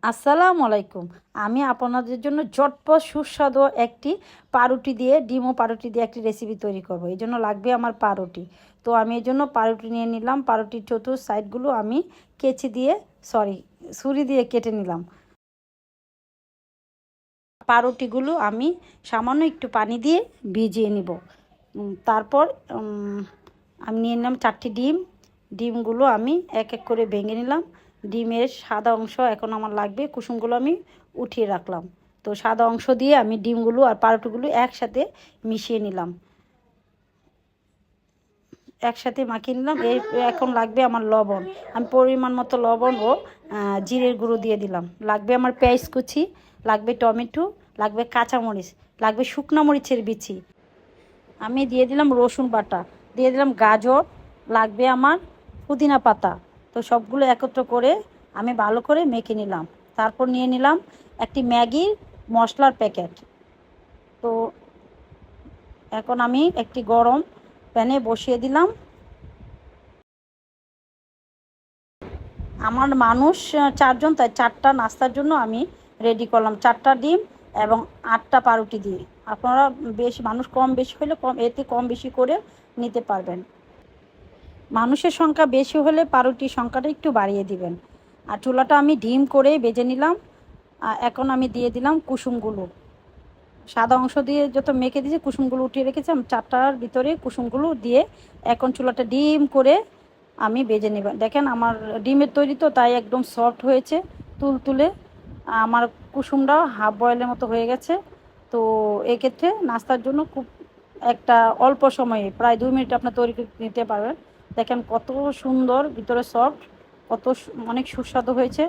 আসসালামু আলাইকুম। আমি আপনাদের জন্য ঝটপট সুস্বাদু একটি পাউরুটি দিয়ে ডিম ও পাউরুটি দিয়ে একটি রেসিপি তৈরি করব। এই জন্য লাগবে আমার পাউরুটি। তো আমি এই জন্য পাউরুটি নিয়ে নিলাম। পাউরুটির চতুর সাইডগুলো আমি কেচি দিয়ে ছুরি দিয়ে কেটে নিলাম। পাউরুটিগুলো আমি সামান্য একটু পানি দিয়ে ভিজিয়ে নিব। তারপর আমি নিয়ে নিলাম 4টি ডিম। ডিমগুলো আমি এক এক করে ভেঙে নিলাম। ডিমের সাদা অংশ এখন আমার লাগবে, কুসুমগুলো আমি উঠিয়ে রাখলাম। তো সাদা অংশ দিয়ে আমি ডিমগুলো আর পাউরুটিগুলো একসাথে মিশিয়ে নিলাম, একসাথে মাখিয়ে নিলাম। এখন লাগবে আমার লবণ। আমি পরিমাণ মতো লবণ ও জিরের গুঁড়ো দিয়ে দিলাম। লাগবে আমার পেঁয়াজ কুচি, লাগবে টমেটো, লাগবে কাঁচামরিচ, লাগবে শুকনো মরিচের বিচি। আমি দিয়ে দিলাম রসুন বাটা, দিয়ে দিলাম গাজর, লাগবে আমার পুদিনা পাতা। তো সবগুলো একত্র করে আমি ভালো করে মেখে নিলাম। তারপর নিয়ে নিলাম একটি ম্যাগির মশলার প্যাকেট। তো এখন আমি একটি গরম প্যানে বসিয়ে দিলাম। আমার মানুষ 4 জন, তাই 4টা নাস্তার জন্য আমি রেডি করলাম 4টা ডিম এবং 8টা পাউরুটি দিয়ে। আপনারা মানুষ কম বেশি হলে কম বেশি করে নিতে পারবেন। মানুষের সংখ্যা বেশি হলে পাউরুটির সংখ্যাটা একটু বাড়িয়ে দিবেন। আর চুলাটা আমি ডিম করে বেজে নিলাম। এখন আমি দিয়ে দিলাম কুসুমগুলো। সাদা অংশ দিয়ে যত মেখে দিয়েছি কুসুমগুলো উঠিয়ে রেখেছিলাম 4টার ভিতরে কুসুমগুলো দিয়ে এখন চুলাটা ডিম করে আমি বেজে নেব। দেখেন আমার ডিমের তৈরি তো, তাই একদম সফট হয়েছে, তুলতুলে। আমার কুসুমটাও হাফ বয়েলের মতো হয়ে গেছে। তো এক্ষেত্রে নাস্তার জন্য খুব একটা অল্প সময়ে প্রায় 2 মিনিট আপনার তৈরি করে নিতে পারবেন। দেখেন কত সুন্দর, ভিতরে সফট, অনেক সুস্বাদু হয়েছে।